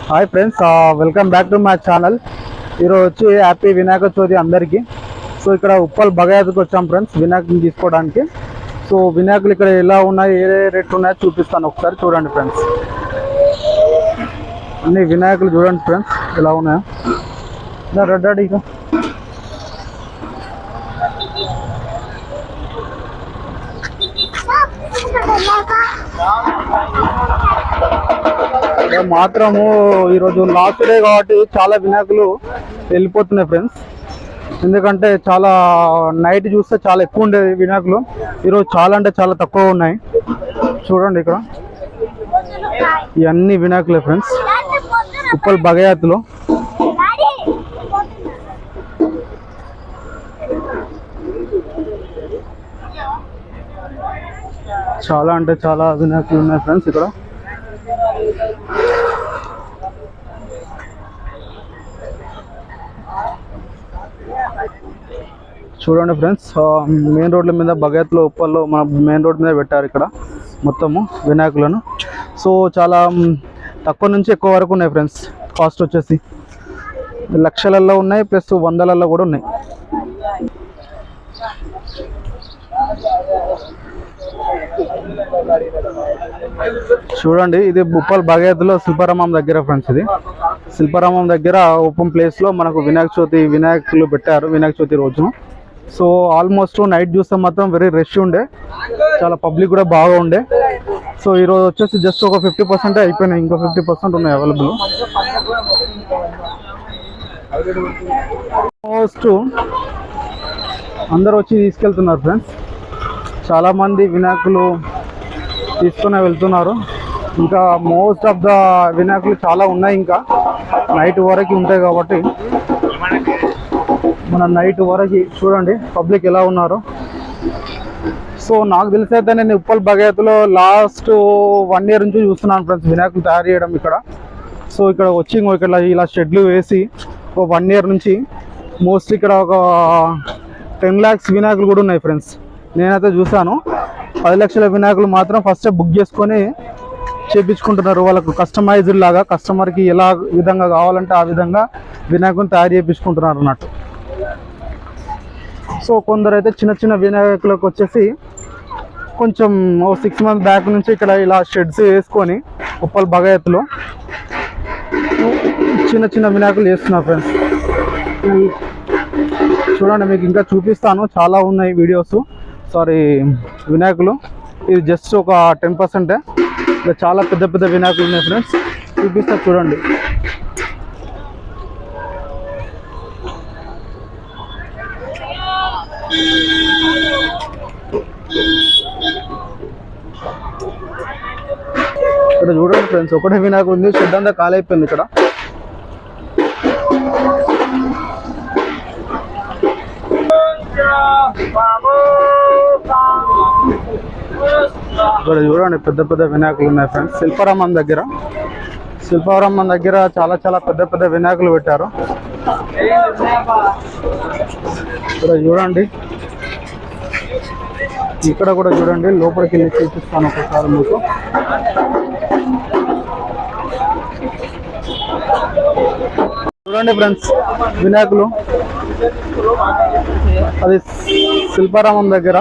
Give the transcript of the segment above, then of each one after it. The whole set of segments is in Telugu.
Hi friends, welcome back to my channel. ఈరోజు వచ్చి హ్యాపీ వినాయక చవితి అందరికీ. సో ఇక్కడ ఉప్పల్ బగయాత్కి వచ్చాం ఫ్రెండ్స్ వినాయకుని తీసుకోవడానికి. సో వినాయకులు ఇక్కడ ఎలా ఉన్నాయి, ఏ రేట్లు ఉన్నాయో చూపిస్తాను, ఒకసారి చూడండి ఫ్రెండ్స్. అన్ని వినాయకులు చూడండి ఫ్రెండ్స్ ఎలా ఉన్నాయో. రెడ్డాడి ఇక మాత్రము ఈరోజు లాస్ట్ డే కాబట్టి చాలా వినాయకులు వెళ్ళిపోతున్నాయి ఫ్రెండ్స్. ఎందుకంటే చాలా నైట్ చూస్తే చాలా ఎక్కువ ఉండేది వినాయకులు, ఈరోజు చాలా అంటే చాలా తక్కువ ఉన్నాయి. చూడండి ఇక్కడ ఇవన్నీ వినాయకులే ఫ్రెండ్స్ ఉప్పల్ బగయాత్లో. చాలా అంటే చాలా వినాయకులు ఉన్నాయి ఫ్రెండ్స్ ఇక్కడ. చూడండి ఫ్రెండ్స్, మెయిన్ రోడ్ల మీద బగయాత్లో ఉప్పల్లో మన మెయిన్ రోడ్ మీద పెట్టారు ఇక్కడ మొత్తము వినాయకులను. సో చాలా తక్కువ నుంచి ఎక్కువ వరకు ఉన్నాయి ఫ్రెండ్స్. కాస్ట్ వచ్చేసి లక్షలలో ఉన్నాయి, ప్లస్ వందలలో కూడా ఉన్నాయి. చూడండి ఇది ఉప్పల్ బగయాత్లో శిల్పారామం దగ్గర ఫ్రెండ్స్. ఇది శిల్పారామం దగ్గర ఓపెన్ ప్లేస్లో మనకు వినాయకులు పెట్టారు వినాయక చవితి రోజున. సో ఆల్మోస్ట్ నైట్ చూస్తే మాత్రం వెరీ రష్ ఉండే, చాలా పబ్లిక్ కూడా బాగా ఉండే. సో ఈరోజు వచ్చేసి జస్ట్ ఒక 50% అయిపోయినాయి, ఇంకో 50% ఉన్నాయి అవైలబుల్. ఆల్మోస్ట్ అందరూ వచ్చి తీసుకెళ్తున్నారు ఫ్రెండ్స్. చాలామంది వినాయకులు తీసుకుని వెళ్తున్నారు. ఇంకా మోస్ట్ ఆఫ్ ద వినాయకులు చాలా ఉన్నాయి, ఇంకా నైట్ వరకు ఉంటాయి కాబట్టి మన నైట్ వరకు చూడండి పబ్లిక్ ఎలా ఉన్నారు. సో నాకు తెలిసైతే నేను ఉప్పల్ బగయాత్లో లాస్ట్ 1 year నుంచి చూస్తున్నాను ఫ్రెండ్స్ వినాయకులు తయారు చేయడం ఇక్కడ. సో ఇక్కడ వచ్చి ఇక్కడ ఇలా షెడ్లు వేసి ఒక 1 year నుంచి మోస్ట్లీ ఇక్కడ ఒక 10 lakhs వినాయకులు కూడా ఉన్నాయి ఫ్రెండ్స్. నేనైతే చూసాను 10 లక్షల వినాయకులు మాత్రం ఫస్టే బుక్ చేసుకొని చేయించుకుంటున్నారు. వాళ్ళకు కస్టమైజ్డ్ లాగా కస్టమర్కి ఎలా విధంగా కావాలంటే ఆ విధంగా వినాయకుని తయారు చేయించుకుంటున్నారు అన్నట్టు. సో కొందరు అయితే చిన్న చిన్న వినాయకులకు వచ్చేసి కొంచెం 6 months బ్యాక్ నుంచి ఇక్కడ ఇలా షెడ్స్ వేసుకొని ఉప్పల్ బగయాత్లో చిన్న చిన్న వినాయకులు చేస్తున్నారు ఫ్రెండ్స్. చూడండి మీకు ఇంకా చూపిస్తాను, చాలా ఉన్నాయి వీడియోస్ వినాయకులు. ఇది జస్ట్ ఒక 10%. ఇలా చాలా పెద్ద పెద్ద వినాయకులు ఉన్నాయి ఫ్రెండ్స్, చూపిస్తా చూడండి. ఇక్కడ చూడండి ఫ్రెండ్స్, ఒకటే వినాయకుడు ఉంది, షెడ్ అంతా ఖాళీ అయిపోయింది ఇక్కడ. ఇక్కడ చూడండి పెద్ద పెద్ద వినాయకులు ఉన్నాయి ఫ్రెండ్స్. శిల్పారామం దగ్గర చాలా చాలా పెద్ద పెద్ద వినాయకులు పెట్టారు. ఇక్కడ చూడండి, ఇక్కడ కూడా చూడండి, లోపలికి వెళ్ళి చూపిస్తాను ఒకసారి మీకు. చూడండి ఫ్రెండ్స్ వినాయకులు, అది శిల్పారామం దగ్గర,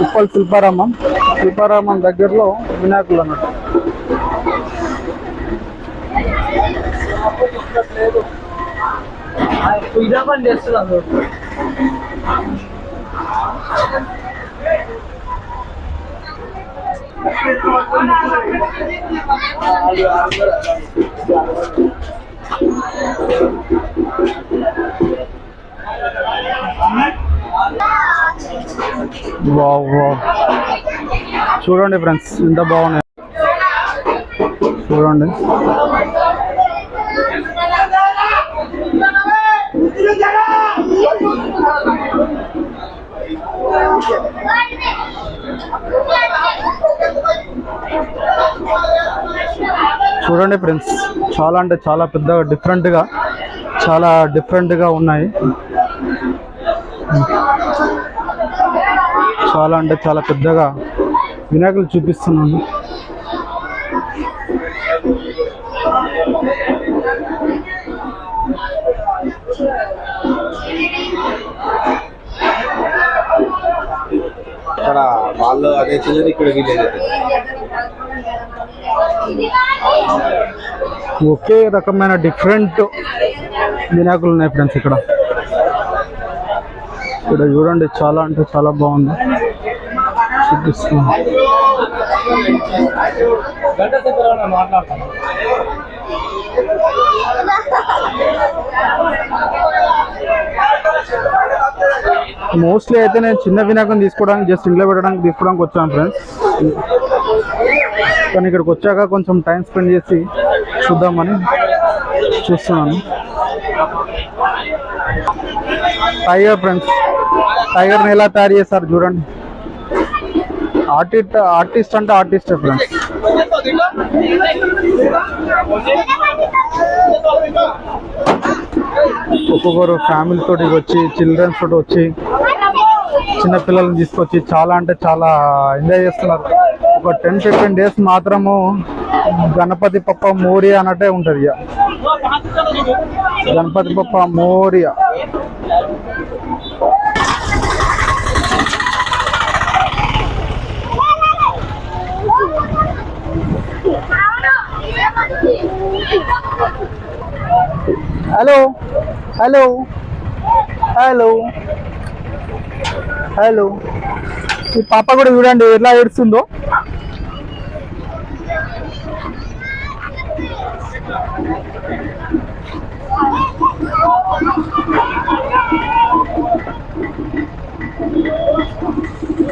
ఉప్పల్ శిల్పారామం దగ్గరలో వినాయకులు అన్నట్టు. చూడండి ఫ్రెండ్స్ ఎంత బాగున్నాయి చూడండి. చూడండి ఫ్రెండ్స్, చాలా అంటే చాలా పెద్దగా డిఫరెంట్గా ఉన్నాయి. చాలా అంటే చాలా పెద్దగా వినాయకులు చూపిస్తున్నాను. అక్కడ వాళ్ళు అదే ఇక్కడ ఒకే రకమైన డిఫరెంట్ వినాయకులు ఉన్నాయి ఫ్రెండ్స్ ఇక్కడ. ఇక్కడ చూడండి, చాలా అంటే చాలా బాగుంది. చూపిస్తున్నా. మోస్ట్లీ అయితే నేను చిన్న వినాయకం తీసుకోవడానికి, జస్ట్ ఇంట్లో పెట్టడానికి తీసుకోవడానికి వచ్చాను ఫ్రెండ్స్. కానీ ఇక్కడికి వచ్చాక కొంచెం టైం స్పెండ్ చేసి చూద్దామని చూస్తున్నాను. టైగర్ ఫ్రెండ్స్, టైగర్ని ఎలా తయారు చేస్తారు చూడండి. ఆర్టిస్ట్ అంటే ఆర్టిస్టే ఫ్రెండ్స్. ఒక్కొక్కరు ఫ్యామిలీ తోటి వచ్చి, చిల్డ్రన్స్ తోటి వచ్చి, చిన్న పిల్లల్ని తీసుకొచ్చి చాలా అంటే చాలా ఎంజాయ్ చేస్తున్నారు. ఒక 10-15 days మాత్రము గణపతి పప్ప మోరియా అన్నట్టే ఉంటుంది. ఇక Ganapati Bappa Morya. Hello hello hello hello. ఈ పాప కూడా చూడండి ఎట్లా ఏడుస్తుందో.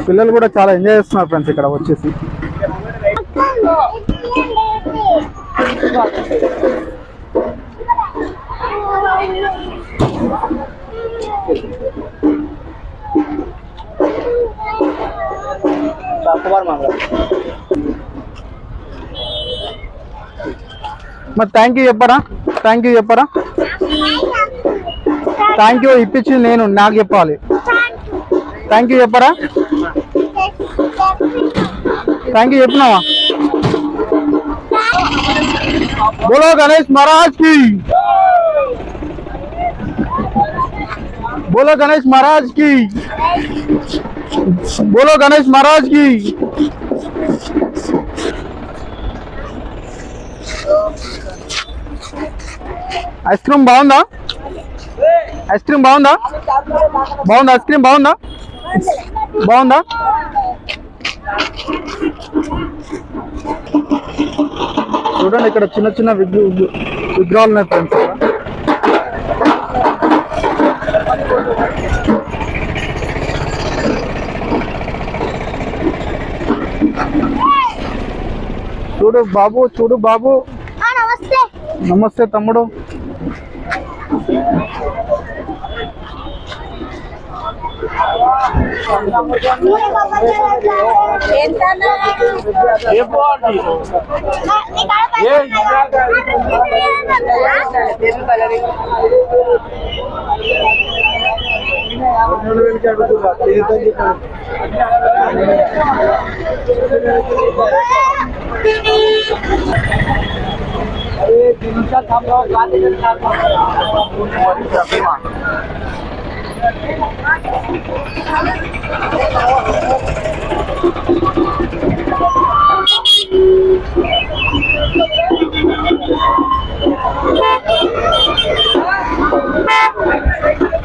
పిల్లలు కూడా చాలా ఎంజాయ్ చేస్తున్నారు ఫ్రెండ్స్ ఇక్కడ వచ్చేసి. మరి థ్యాంక్ యూ చెప్పరా? థ్యాంక్ యూ చెప్పరా? థ్యాంక్ యూ ఇప్పించింది నేను, నాకు చెప్పాలి. థ్యాంక్ యూ చెప్పరా? థ్యాంక్ యూ చెప్పినావా? बोलो गणेश महाराज की, बोलो गणेश महाराज की, बोलो गणेश महाराज की. ఐస్ క్రీమ్ బాగుందా? ఐస్ క్రీమ్ బాగుందా? బాగుందా? ఐస్ క్రీమ్ బాగుందా? బాగుందా? చూడండి ఇక్కడ చిన్న చిన్న విగ్రహాలు ఉన్నాయి ఫ్రెండ్స్. చూడు బాబు, చూడు బాబు. నమస్తే తమ్ముడు.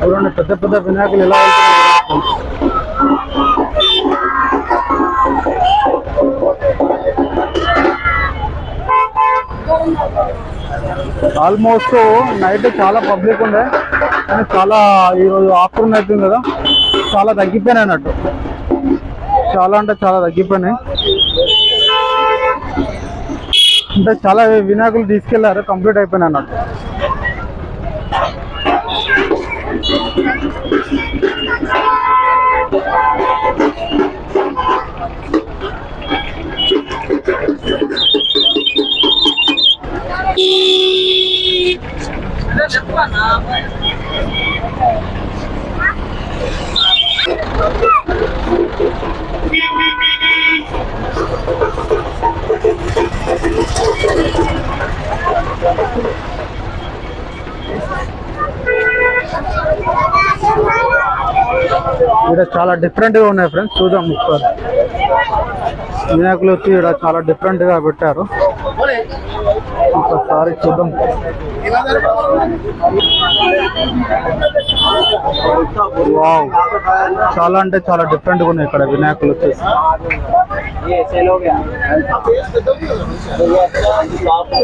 చూడండి పెద్ద పెద్ద వినాయకులు ఎలా వెళ్తున్నారు. ఆల్మోస్ట్ నైట్ చాలా పబ్లిక్ ఉండే, కానీ చాలా ఈరోజు ఆఫ్టర్నూన్ అవుతుంది కదా, చాలా తగ్గిపోయినాయి అన్నట్టు. చాలా అంటే చాలా తగ్గిపోయినాయి. అంటే చాలా వినాయకులు తీసుకెళ్లారు, కంప్లీట్ అయిపోయినాయి అన్నట్టు. ఇక్కడ చాలా డిఫరెంట్గా ఉన్నాయి ఫ్రెండ్స్, చూద్దాం ఒకసారి. వినాయకులు వచ్చి ఇక్కడ చాలా డిఫరెంట్గా పెట్టారు, ఒకసారి చూద్దాం. వావ్, చాలా అంటే చాలా డిఫరెంట్గా ఉన్నాయి ఇక్కడ వినాయకులు వచ్చేసి.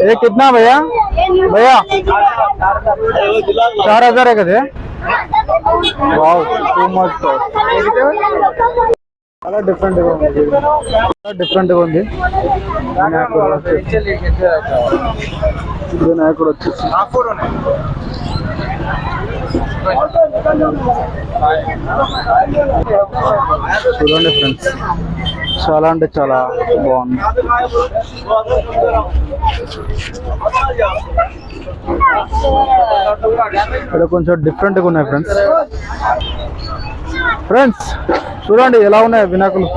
ఏ కిतना భయ్యా? భయ్యా 4000 है కదా? Wow, too much. చాలా డిఫరెంట్గా ఉంది, చాలా డిఫరెంట్గా ఉంది వినాయకుడు వచ్చేసి. చూడండి ఫ్రెండ్స్, చాలా అంటే చాలా బాగుంది. ఇక్కడ కొంచెం డిఫరెంట్గా ఉన్నాయి ఫ్రెండ్స్. ఫ్రెండ్స్ చూడండి ఎలా ఉన్నాయి వినాయకులు.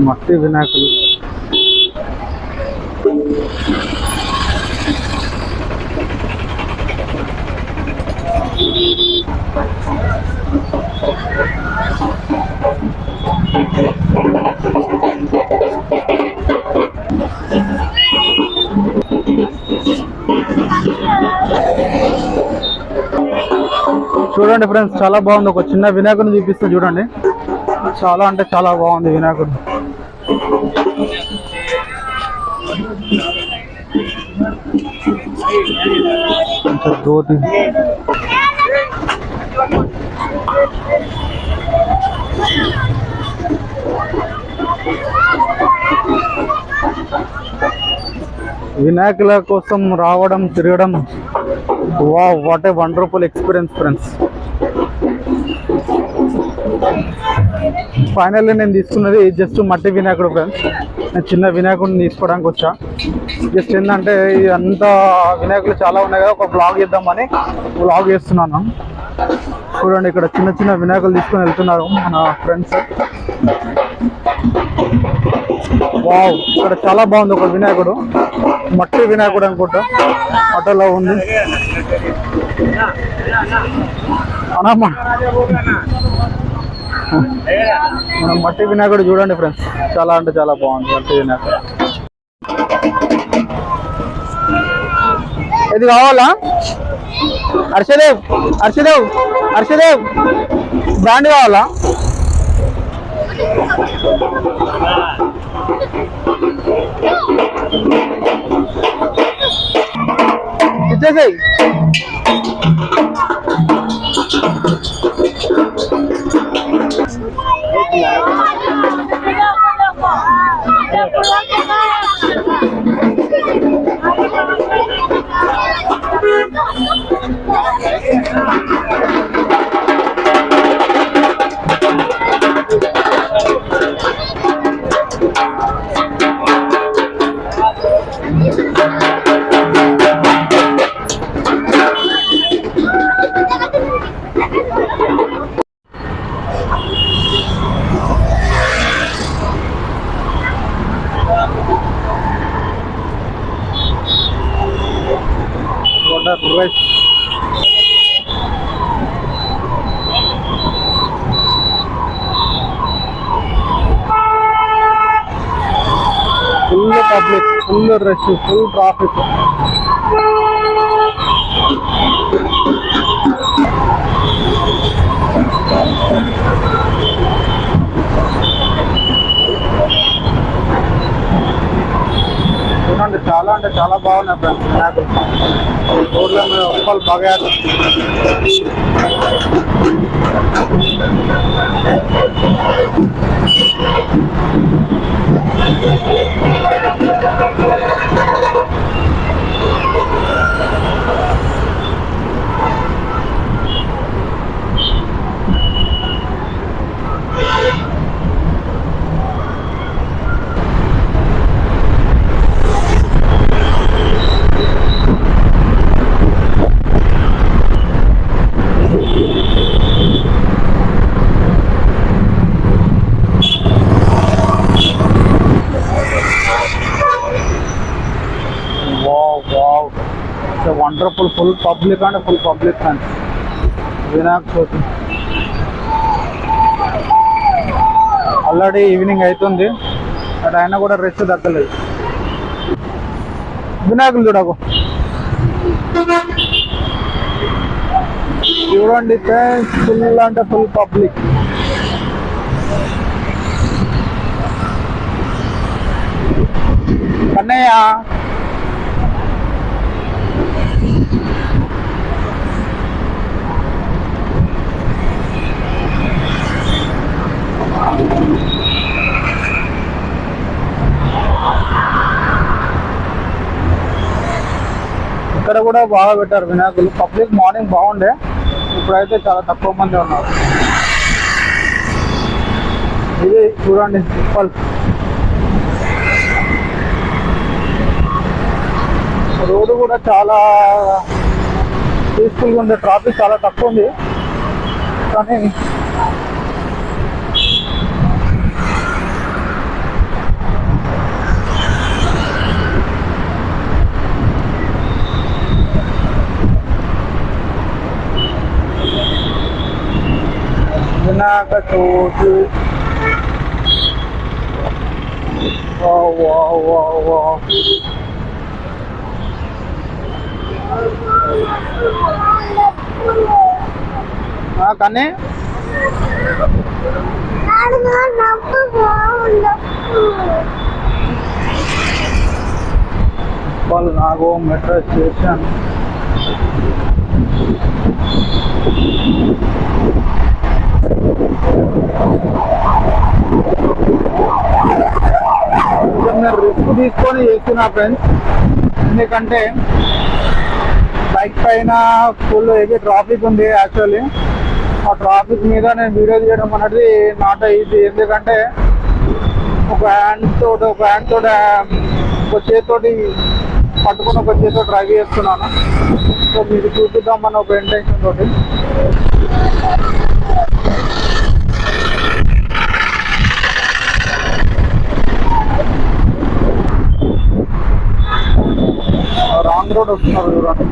మట్టి వినాయకులు. చూడండి ఫ్రెండ్స్, చాలా బాగుంది. ఒక చిన్న వినాయకుడిని చూపిస్తే చూడండి, చాలా అంటే చాలా బాగుంది వినాయకుడు. కొంచెం దోతి వినాయకుల కోసం రావడం, తిరగడం, wow, what a wonderful experience friends. Finally నేను తీసుకున్నది జస్ట్ మట్టి వినాయకుడు ఫ్రెండ్స్. నేను చిన్న వినాయకుడిని తీసుకోవడానికి వచ్చా. జస్ట్ ఏంటంటే అంతా వినాయకులు చాలా ఉన్నాయి కదా, ఒక బ్లాగ్ చేద్దామని బ్లాగ్ చేస్తున్నాను. చూడండి ఇక్కడ చిన్న చిన్న వినాయకులు తీసుకొని వెళ్తున్నారు మన ఫ్రెండ్స్. వావ్, ఇక్కడ చాలా బాగుంది ఒక వినాయకుడు, మట్టి వినాయకుడు అనుకుంటా, ఆటోలో ఉంది. మనం మట్టి వినాయకుడు చూడండి ఫ్రెండ్స్, చాలా అంటే చాలా బాగుంది మట్టి వినాయకుడు. ఇది కావాలా? హర్షదేవ్, హర్షదేవ్, హర్షదేవ్ బ్రాండ్ కావాలా? ఇచ్చేసాయి. Full public, full rush, full traffic. చూడండి చాలా అంటే చాలా బాగున్నాయి ఫ్రెండ్స్. వినాయకులు రోడ్ల మీద Uppal Bagayath. Wonderful full public అంటే full public friends Vinayaka Chavithi. Already evening అవుతుంది, అటు అయినా కూడా రెస్ట్ తగ్గలేదు. వినాయకులు చూడకు చూడండి ఫ్రెండ్స్, ఫుల్ అంటే ఫుల్ పబ్లిక్. కన్నయ్య ఇక్కడ కూడా బాగా పెట్టారు వినాయకులు. పబ్లిక్ మార్నింగ్ బాగుండే, ఇప్పుడైతే చాలా తక్కువ మంది ఉన్నారు. ఇది చూడండి ఉప్పల్ రోడ్డు కూడా చాలా పీస్ఫుల్గా ఉంది, ట్రాఫిక్ చాలా తక్కువ ఉంది. కానీ వినాయక చవితి కానీ వాళ్ళు నాకు మెట్రో స్టేషన్ నేను రిస్క్ తీసుకొని చేస్తున్నా ఫ్రెండ్స్. ఎందుకంటే బైక్ పైన ఫుల్ హెవీ ట్రాఫిక్ ఉంది. యాక్చువల్లీ ఆ ట్రాఫిక్ మీద నేను వీడియో తీయడం అనేది నాట్ ఈజీ. ఎందుకంటే ఒక హ్యాండ్ తోటి ఒక చేతితోటి పట్టుకుని ఒక చేతితో డ్రైవ్ చేస్తున్నాను. సో మీకు చూపిద్దామని ఒక ఇంటెన్షన్ తోటి. రాంగ్ రోడ్ వస్తున్నారు చూడండి.